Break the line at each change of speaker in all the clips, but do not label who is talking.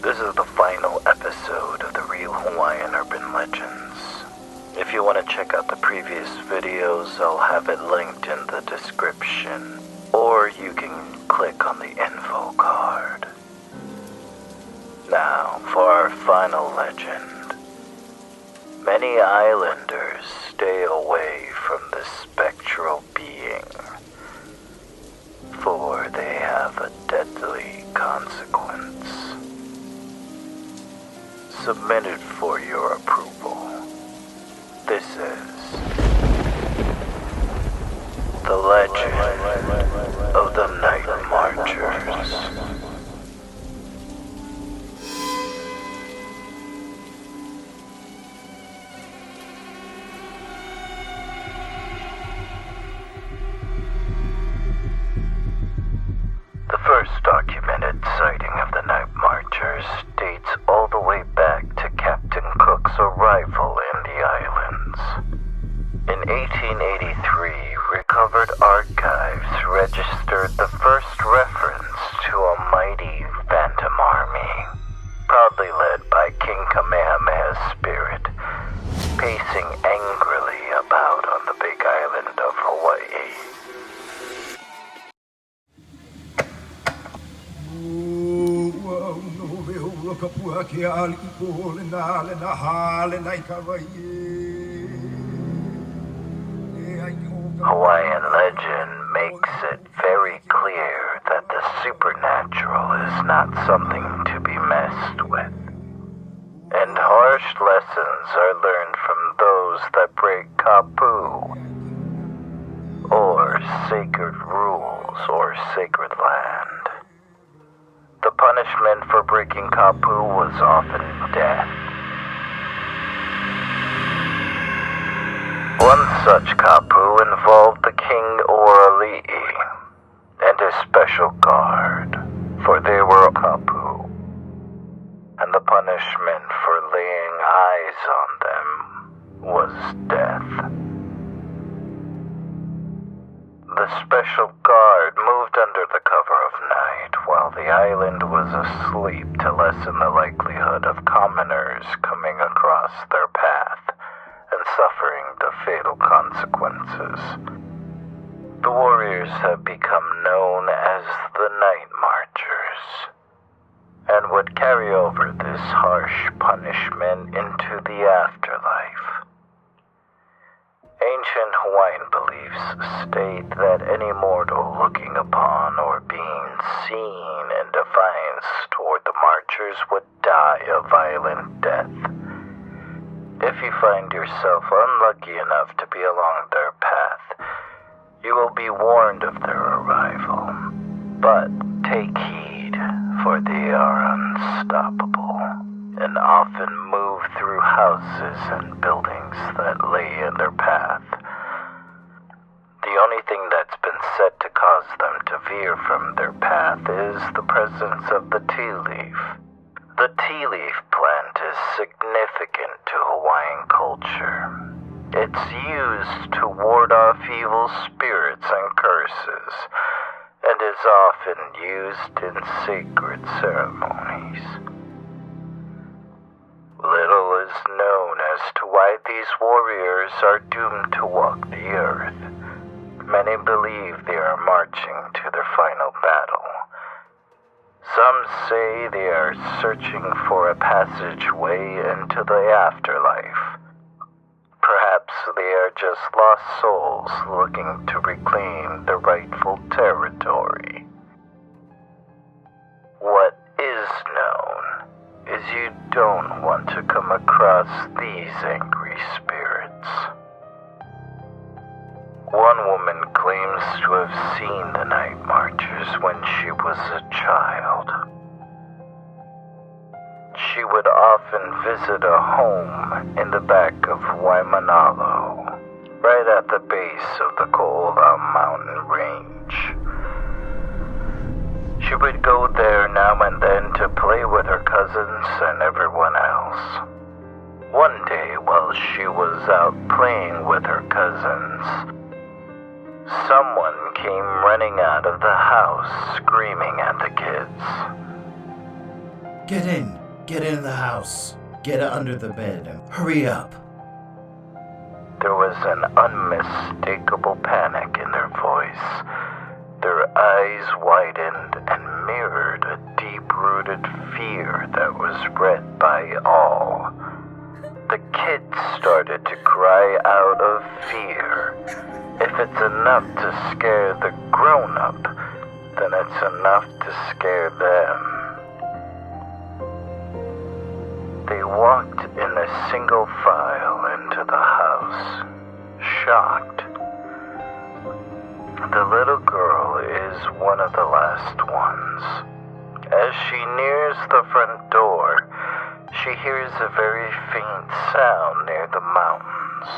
This is the final episode of the Real Hawaiian Urban Legends. If you want to check out the previous videos, I'll have it linked in the description, or you can click on the info card. Now, for our final legend. Many islanders stay away from this spectral being, for they have a deadly consequence. Submitted for your approval. This is the legend of the Nightmarchers. The first documented sighting of the Nightmarchers dates all the way back to Captain Cook's arrival in the islands. In 1883, recovered archives registered the first reference to a mighty phantom army, proudly led by King Kamehameha's spirit, pacing angrily about on the big island of Hawaii. Hawaiian legend makes it very clear that the supernatural is not something to be messed with, and harsh lessons are learned from those that break kapu, or sacred rules or sacred land. The punishment for breaking kapu was often death. One such kapu involved the King Waialae and his special guard, for they were kapu, and the punishment for laying eyes on them was death. The special guard moved under the cover of night while the island was asleep to lessen the likelihood of commoners coming across their path and suffering the fatal consequences. The warriors have become known as the Nightmarchers, and would carry over this harsh punishment into the afterlife. Ancient Hawaiian beliefs state that any mortal looking upon or being seen in defiance toward the marchers would die a violent death. If you find yourself unlucky enough to be along their path, you will be warned of their arrival. But take heed, for they are unstoppable, and often move through houses and buildings that lay in their path. The only thing that's been said to cause them to veer from their path is the presence of the tea leaf. The tea leaf plant is significant to Hawaiian culture. It's used to ward off evil spirits and curses, and is often used in sacred ceremonies. Little is known as to why these warriors are doomed to walk the earth. Many believe they are marching to their final battle. Some say they are searching for a passageway into the afterlife. Perhaps they are just lost souls looking to reclaim their rightful territory. What is known is you don't want to come across these angry spirits. One woman claims to have seen the Nightmarchers when she was a child. She would often visit a home in the back of Waimanalo, right at the base of the Ko'ola mountain range. She would go there now and then to play with her cousins and everyone else. One day, while she was out playing with her cousins, someone came running out of the house screaming at the kids.
Get in! Get in the house! Get under the bed and hurry up!
There was an unmistakable panic in their voice. Their eyes widened and mirrored a deep-rooted fear that was read by all. The kids started to cry out of fear. If it's enough to scare the grown-up, then it's enough to scare them. They walked in a single file into the house, shocked. The little girl is one of the last ones. As she nears the front door, she hears a very faint sound near the mountains.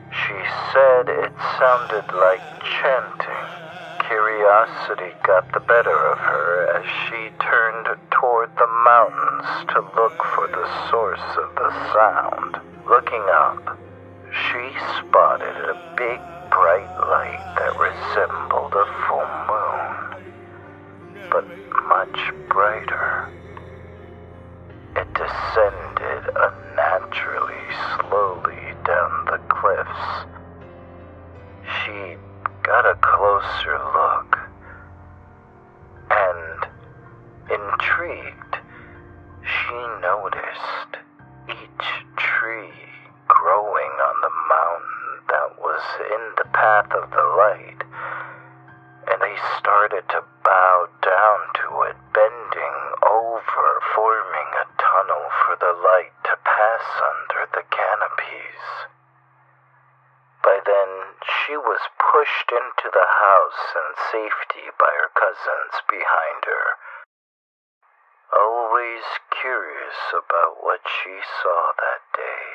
She said it sounded like chanting. Curiosity got the better of her as she turned toward the mountains to look for the source of the sound. Looking up, she spotted a big bright light that resembled a full moon, but much brighter. It descended unnaturally slowly down the cliffs. She got a closer look, and, intrigued, she noticed each tree growing on the mountain that was in the path of the light, and they started to bow down to it, bending over, forming a tunnel for the light to pass under the canopies. By then, she was pushed into the house in safety by her cousins behind her, always curious about what she saw that day.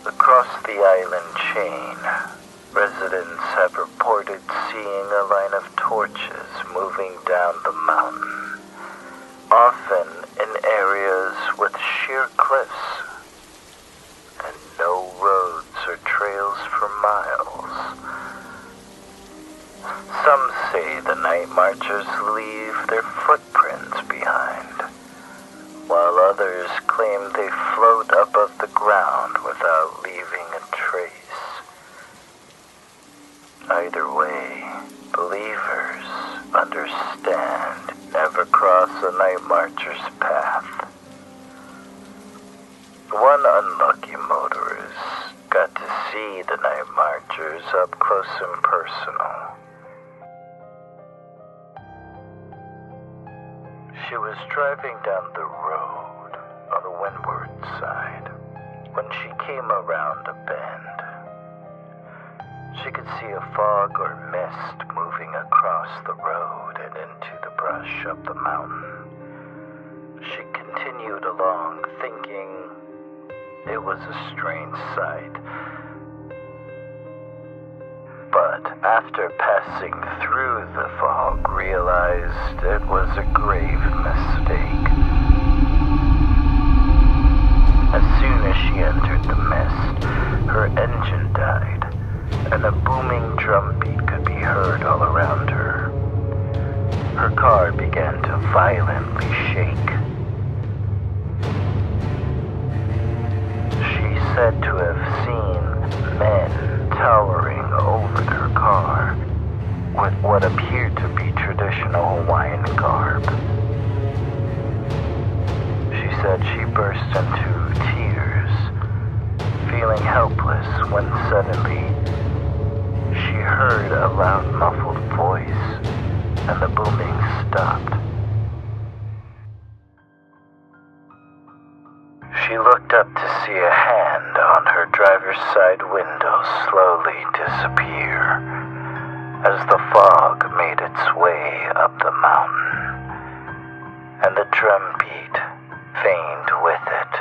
Across the island chain, residents have reported seeing a line of torches moving down the mountain, often in areas with sheer cliffs and no roads or trails for miles. Some say the Nightmarchers leave their footprints behind, while others claim they float above the ground without leaving a trace. Either way, believers understand never cross a Nightmarcher's path. One unlucky motorist got to see the Nightmarchers up close and personal. She was driving down the road on the windward side when she came around a bend. She could see a fog or mist moving across the road and into the brush up the mountain. She continued along, thinking it was a strange sight. But after passing through the fog, realized it was a grave mistake. As soon as she entered the mist, her engine died, and a booming drumbeat could be heard all around her. Her car began to violently shake. She said to have seen men towering over their car with what appeared to be traditional Hawaiian garb. She said she burst into tears, feeling helpless when suddenly she heard a loud muffled voice and the booming stopped. She looked up to see a hand on her driver's side window slowly disappear as the fog made its way up the mountain, and the drumbeat feigned with it.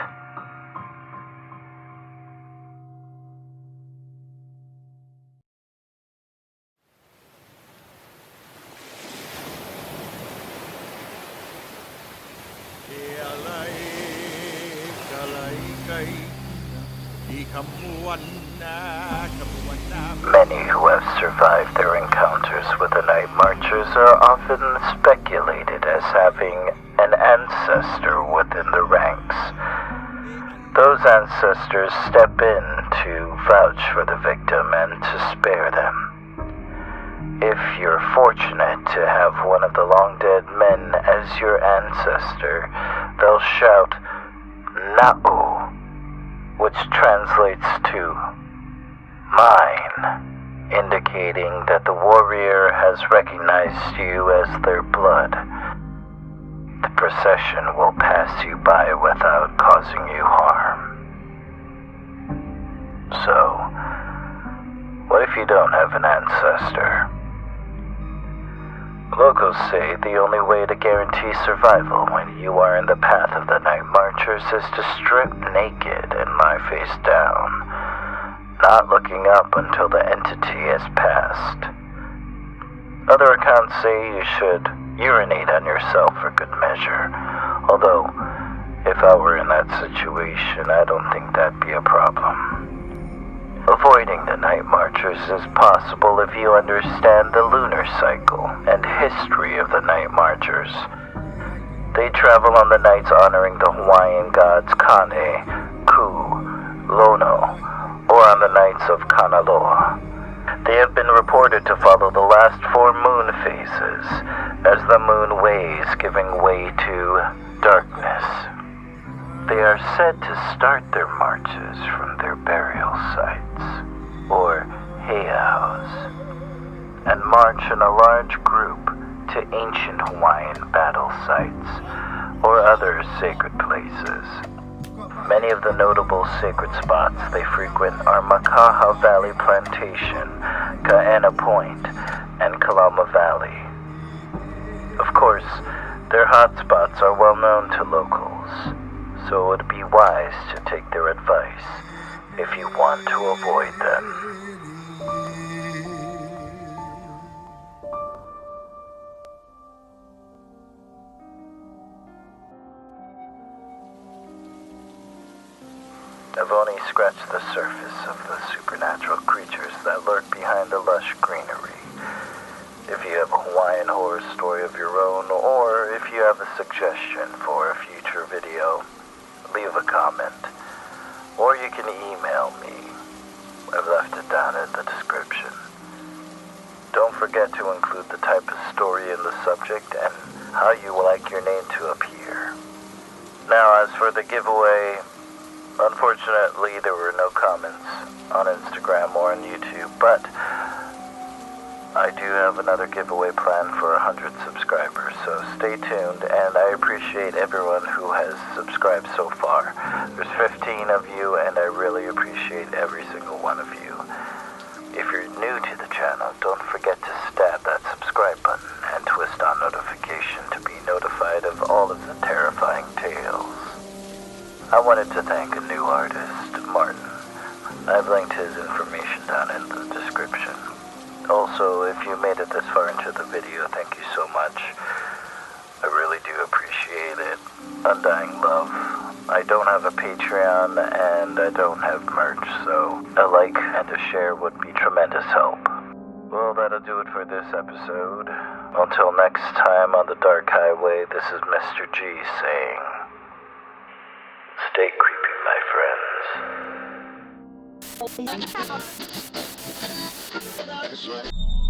Di kamuan na
Many who have survived their encounters with the Nightmarchers are often speculated as having an ancestor within the ranks. Those ancestors step in to vouch for the victim and to spare them. If you're fortunate to have one of the long-dead men as your ancestor, they'll shout, "Na'u," which translates to mine, indicating that the warrior has recognized you as their blood. The procession will pass you by without causing you harm. So, what if you don't have an ancestor? Locals say the only way to guarantee survival when you are in the path of the Nightmarchers is to strip naked and lie face down, not looking up until the entity has passed. Other accounts say you should urinate on yourself for good measure, although if I were in that situation, I don't think that'd be a problem. Avoiding the Nightmarchers is possible if you understand the lunar cycle and history of the Nightmarchers. They travel on the nights honoring the Hawaiian gods Kane, Ku, Lono, or on the nights of Kanaloa. They have been reported to follow the last 4 moon phases, as the moon waves, giving way to darkness. They are said to start their marches from their burial sites, or heiaus, and march in a large group to ancient Hawaiian battle sites, or other sacred places. Many of the notable sacred spots they frequent are Makaha Valley Plantation, Kaena Point, and Kalama Valley. Of course, their hotspots are well known to locals, so it would be wise to take their advice if you want to avoid them. I've only scratched the surface of the supernatural creatures that lurk behind the lush greenery. If you have a Hawaiian horror story of your own, or if you have a suggestion for a future video, leave a comment, or you can email me. I've left it down in the description. Don't forget to include the type of story in the subject and how you would like your name to appear. Now, as for the giveaway, unfortunately there were no comments on Instagram or on YouTube, but I do have another giveaway planned for 100 subscribers, so stay tuned, and I appreciate everyone who has subscribed so far. There's 15 of you, and I really appreciate every single one of you. If you're new to the channel, don't forget to stab that subscribe button and twist on notification to be notified of all of the terrifying tales. I wanted to thank a new artist, Martin. I've linked his information down in the description. Also, if you made it this far into the video, thank you so much. I really do appreciate it. Undying love. I don't have a Patreon and I don't have merch, so a like and a share would be tremendous help. Well, that'll do it for this episode. Until next time on the Dark Highway, this is Mr. G saying, stay creepy, my friends.
That's right.